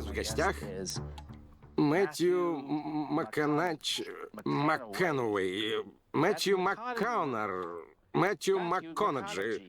в гостях Мэтью МакКонауэй, Мэтью МакКоннор, Мэтью МакКонахи,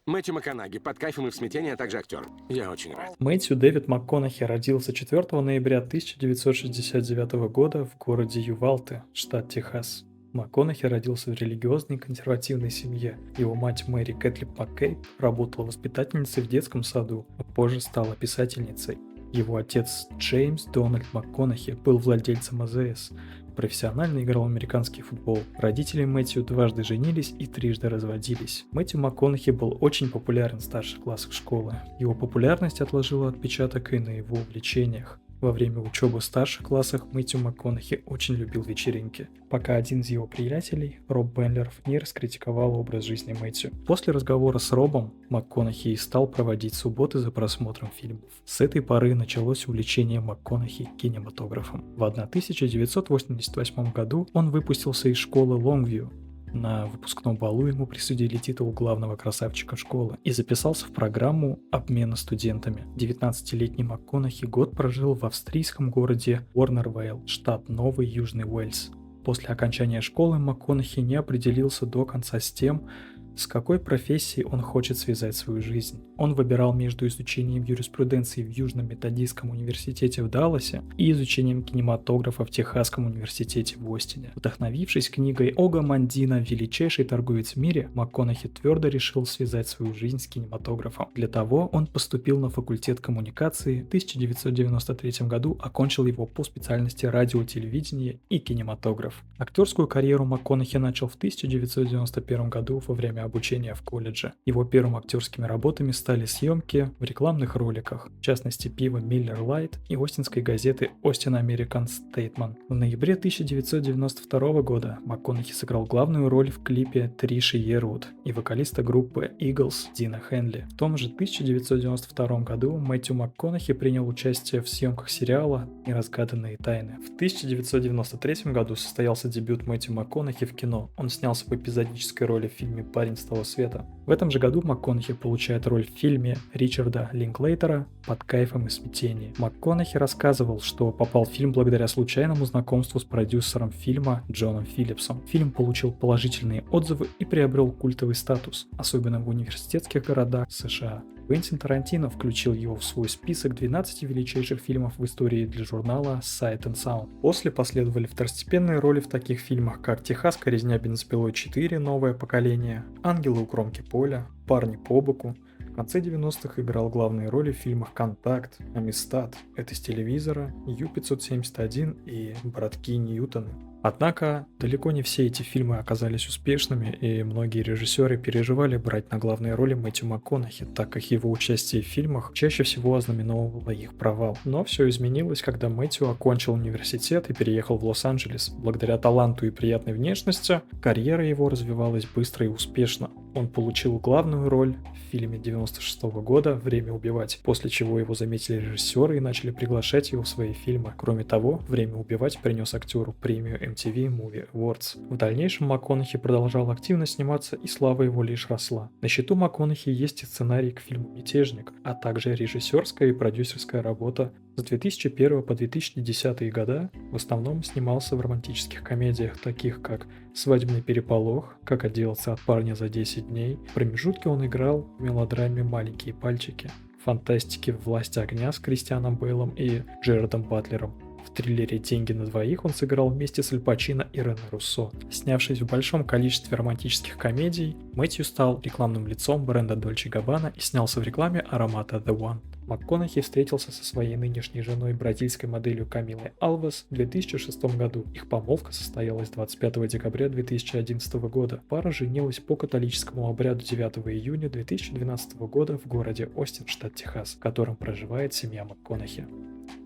Мэтью МакКонаги. Под кайфом и в смятении, а также актер. Я очень рад. Мэтью Дэвид МакКонахи родился 4 ноября 1969 года в городе Ювалте, штат Техас. МакКонахи родился в религиозной консервативной семье. Его мать Мэри Кэтлип Маккейб работала воспитательницей в детском саду, а позже стала писательницей. Его отец Джеймс Дональд МакКонахи был владельцем АЗС, профессионально играл в американский футбол. Родители Мэтью дважды женились и трижды разводились. Мэтью МакКонахи был очень популярен в старших классах школы. Его популярность отложила отпечаток и на его увлечениях. Во время учебы в старших классах Мэтью МакКонахи очень любил вечеринки, пока один из его приятелей, Роб Бендлеров, не раскритиковал образ жизни Мэтью. После разговора с Робом МакКонахи и стал проводить субботы за просмотром фильмов. С этой поры началось увлечение МакКонахи кинематографом. В 1988 году он выпустился из школы Лонгвью. На выпускном балу ему присудили титул главного красавчика школы и записался в программу обмена студентами. 19-летний МакКонахи год прожил в австрийском городе Уорнервейл, штат Новый Южный Уэльс. После окончания школы МакКонахи не определился до конца с тем, с какой профессией он хочет связать свою жизнь. Он выбирал между изучением юриспруденции в Южном методистском университете в Далласе и изучением кинематографа в Техасском университете в Остине. Вдохновившись книгой Ога Мандина «Величайший торговец в мире», МакКонахи твердо решил связать свою жизнь с кинематографом. Для того он поступил на факультет коммуникации, в 1993 году окончил его по специальности радио, телевидение и кинематограф. Актерскую карьеру МакКонахи начал в 1991 году во время обучения в колледже. Его первыми актерскими работами стали съемки в рекламных роликах, в частности пива Miller Lite и остинской газеты Austin American Statesman. В ноябре 1992 года МакКонахи сыграл главную роль в клипе Триши Йервуд и вокалиста группы Eagles Дина Хенли. В том же 1992 году Мэтью МакКонахи принял участие в съемках сериала «Неразгаданные тайны». В 1993 году состоялся дебют Мэтью МакКонахи в кино. Он снялся в эпизодической роли в фильме «Парень с того света». В этом же году МакКонахи получает роль в фильме Ричарда Линклейтера «Под кайфом и смятением». МакКонахи рассказывал, что попал в фильм благодаря случайному знакомству с продюсером фильма Джоном Филлипсом. Фильм получил положительные отзывы и приобрел культовый статус, особенно в университетских городах США. Квентин Тарантино включил его в свой список 12 величайших фильмов в истории для журнала Sight and Sound. После последовали второстепенные роли в таких фильмах, как «Техасская резня бензопилой 4. Новое поколение», «Ангелы у кромки поля», «Парни по боку». В конце 90-х играл главные роли в фильмах «Контакт», «Амистад», «Это с телевизора», «Ю-571» и «Братки Ньютоны». Однако, далеко не все эти фильмы оказались успешными, и многие режиссеры переживали брать на главные роли Мэтью МакКонахи, так как его участие в фильмах чаще всего ознаменовывало их провал. Но все изменилось, когда Мэтью окончил университет и переехал в Лос-Анджелес. Благодаря таланту и приятной внешности, карьера его развивалась быстро и успешно. Он получил главную роль в фильме 96 года «Время убивать», после чего его заметили режиссеры и начали приглашать его в свои фильмы. Кроме того, «Время убивать» принес актеру премию MTV Movie Awards. В дальнейшем МакКонахи продолжал активно сниматься, и слава его лишь росла. На счету МакКонахи есть и сценарий к фильму «Мятежник», а также режиссерская и продюсерская работа. С 2001 по 2010 года в основном снимался в романтических комедиях, таких как «Свадебный переполох», «Как отделаться от парня за 10 дней». В промежутке он играл в мелодраме «Маленькие пальчики», в фантастике «Власть огня» с Кристианом Бейлом и Джерардом Батлером. В триллере «Деньги на двоих» он сыграл вместе с Аль Пачино и Рене Руссо. Снявшись в большом количестве романтических комедий, Мэтью стал рекламным лицом бренда Dolce Gabbana и снялся в рекламе аромата The One. МакКонахи встретился со своей нынешней женой, бразильской моделью Камилой Алвес, в 2006 году. Их помолвка состоялась 25 декабря 2011 года. Пара женилась по католическому обряду 9 июня 2012 года в городе Остин, штат Техас, в котором проживает семья МакКонахи.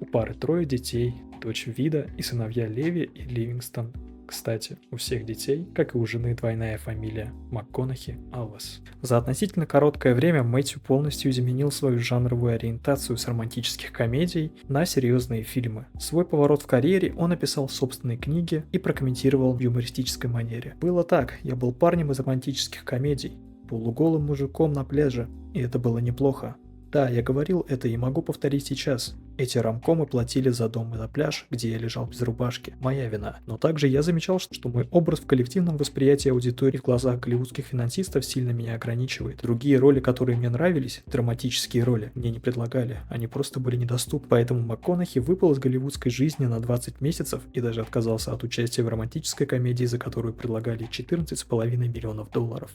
У пары 3 детей, дочь Вида и сыновья Леви и Ливингстон. Кстати, у всех детей, как и у жены, двойная фамилия – МакКонахи Алвес. За относительно короткое время Мэтью полностью изменил свою жанровую ориентацию с романтических комедий на серьезные фильмы. Свой поворот в карьере он описал в собственной книге и прокомментировал в юмористической манере. «Было так, я был парнем из романтических комедий, полуголым мужиком на пляже, и это было неплохо. Да, я говорил это и могу повторить сейчас. Эти ромкомы платили за дом и за пляж, где я лежал без рубашки. Моя вина. Но также я замечал, что мой образ в коллективном восприятии аудитории в глазах голливудских финансистов сильно меня ограничивает. Другие роли, которые мне нравились, драматические роли, мне не предлагали. Они просто были недоступны. Поэтому МакКонахи выпал из голливудской жизни на 20 месяцев и даже отказался от участия в романтической комедии, за которую предлагали $14,5 миллионов.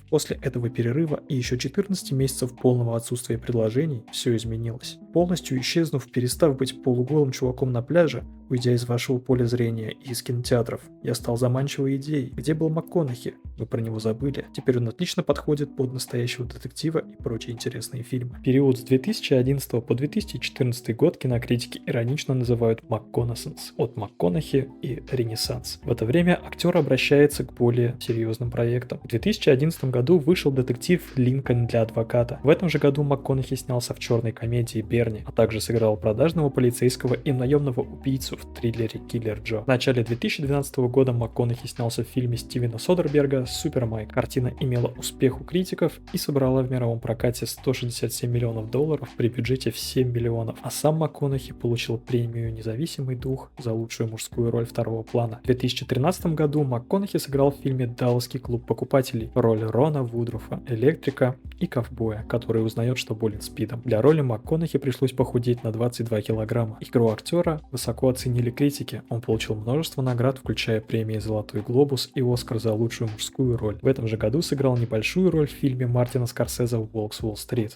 После этого перерыва и еще 14 месяцев полного отсутствия предложений все изменилось. Полностью исчезнув, перестав быть полуголым чуваком на пляже, уйдя из вашего поля зрения и из кинотеатров, я стал заманчивой идеей. Где был МакКонахи? Вы про него забыли. Теперь он отлично подходит под настоящего детектива и прочие интересные фильмы. Период с 2011 по 2014 год кинокритики иронично называют МакКонасенс, от МакКонахи и Ренессанс. В это время актер обращается к более серьезным проектам. В 2011 году вышел детектив «Линкольн для адвоката». В этом же году МакКонахи снялся в черной комедии «Берни», а также сыграл продажного полицейского и наемного убийцу в триллере «Киллер Джо». В начале 2012 года МакКонахи снялся в фильме Стивена Содерберга «Супер Майк». Картина имела успех у критиков и собрала в мировом прокате $167 миллионов при бюджете в 7 миллионов, а сам МакКонахи получил премию «Независимый дух» за лучшую мужскую роль второго плана. В 2013 году МакКонахи сыграл в фильме «Далласский клуб покупателей» роль Рона Вудруфа, электрика и ковбоя, который узнает, что болен СПИДом. Для роли МакКонахи пришлось похудеть на 22 килограмма. Игру актера высоко оценили критики. Он получил множество наград, включая премии «Золотой глобус» и «Оскар» за лучшую мужскую роль. В этом же году сыграл небольшую роль в фильме Мартина Скорсезе «Волк с Уолл-стрит».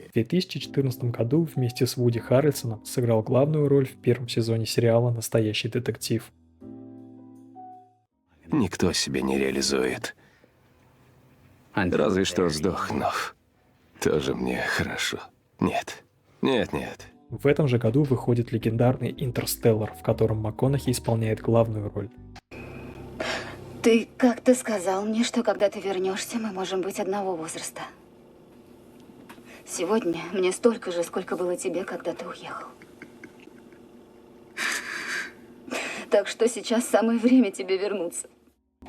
В 2014 году вместе с Вуди Харрельсоном сыграл главную роль в первом сезоне сериала «Настоящий детектив». Никто себя не реализует. Разве что сдохнув. Тоже мне хорошо. Нет. Нет. В этом же году выходит легендарный «Интерстеллар», в котором МакКонахи исполняет главную роль. Ты как-то сказал мне, что когда ты вернешься, мы можем быть одного возраста. Сегодня мне столько же, сколько было тебе, когда ты уехал. Так что сейчас самое время тебе вернуться.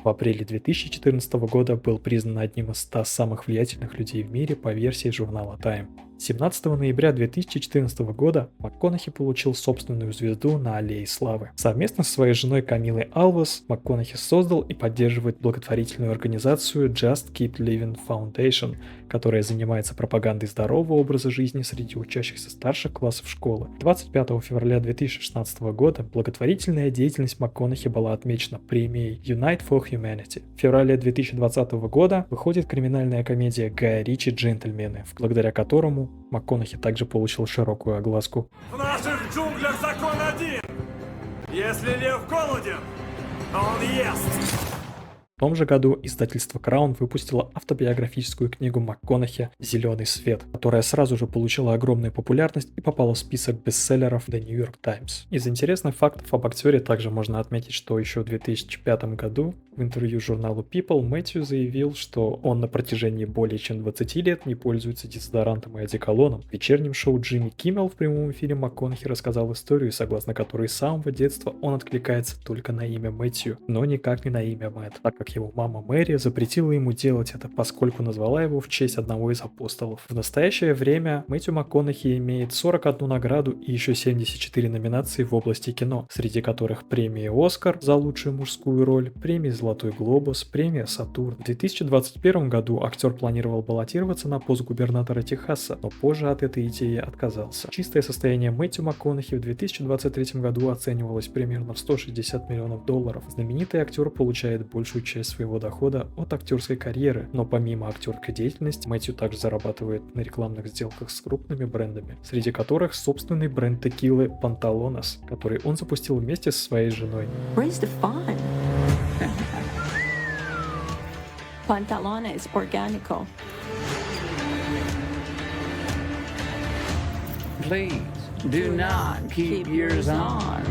В апреле 2014 года был признан одним из 100 самых влиятельных людей в мире по версии журнала Time. 17 ноября 2014 года МакКонахи получил собственную звезду на Аллее Славы. Совместно со своей женой Камилой Алвес МакКонахи создал и поддерживает благотворительную организацию Just Keep Living Foundation, которая занимается пропагандой здорового образа жизни среди учащихся старших классов школы. 25 февраля 2016 года благотворительная деятельность МакКонахи была отмечена премией Unite for Humanity. В феврале 2020 года выходит криминальная комедия Гая Ричи «Джентльмены», благодаря которому МакКонахи также получил широкую огласку. В наших джунглях закон один. Если лев голоден, он ест. В том же году издательство Краун выпустило автобиографическую книгу МакКонахи «Зеленый свет», которая сразу же получила огромную популярность и попала в список бестселлеров The New York Times. Из интересных фактов об актере также можно отметить, что еще в 2005 году в интервью журналу People Мэтью заявил, что он на протяжении более чем 20 лет не пользуется дезодорантом и одеколоном. В вечернем шоу Джимми Киммел в прямом эфире МакКонахи рассказал историю, согласно которой с самого детства он откликается только на имя Мэтью, но никак не на имя Мэтт, так как его мама Мэри запретила ему делать это, поскольку назвала его в честь одного из апостолов. В настоящее время Мэтью МакКонахи имеет 41 награду и еще 74 номинации в области кино, среди которых премия «Оскар» за лучшую мужскую роль, премия «Золотой глобус», премия «Сатурн». В 2021 году актер планировал баллотироваться на пост губернатора Техаса, но позже от этой идеи отказался. Чистое состояние Мэтью МакКонахи в 2023 году оценивалось примерно в $160 миллионов. Знаменитый актер получает большую часть своего дохода от актерской карьеры, но помимо актерской деятельности Мэтью также зарабатывает на рекламных сделках с крупными брендами, среди которых собственный бренд текилы Pantalones, который он запустил вместе со своей женой. Pantalones Organico. Please do not keep yours on.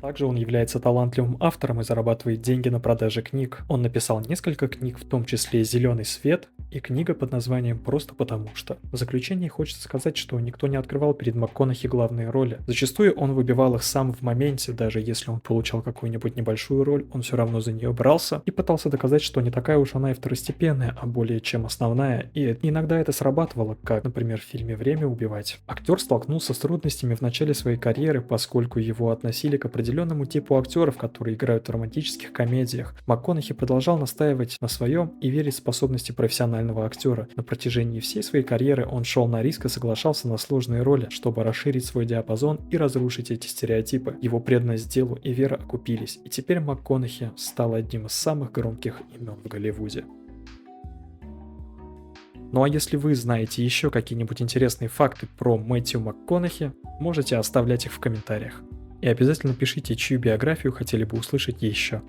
Также он является талантливым автором и зарабатывает деньги на продаже книг. Он написал несколько книг, в том числе «Зеленый свет», и книга под названием «Просто потому что». В заключение хочется сказать, что никто не открывал перед МакКонахи главные роли. Зачастую он выбивал их сам в моменте, даже если он получал какую-нибудь небольшую роль, он все равно за нее брался и пытался доказать, что не такая уж она и второстепенная, а более чем основная, и иногда это срабатывало, как, например, в фильме «Время убивать». Актер столкнулся с трудностями в начале своей карьеры, поскольку его относили к определенному типу актеров, которые играют в романтических комедиях. МакКонахи продолжал настаивать на своем и верить в способности профессионального актера. На протяжении всей своей карьеры он шел на риск и соглашался на сложные роли, чтобы расширить свой диапазон и разрушить эти стереотипы. Его преданность делу и вера окупились, и теперь МакКонахи стал одним из самых громких имен в Голливуде. Ну а если вы знаете еще какие-нибудь интересные факты про Мэтью МакКонахи, можете оставлять их в комментариях. И обязательно пишите, чью биографию хотели бы услышать еще.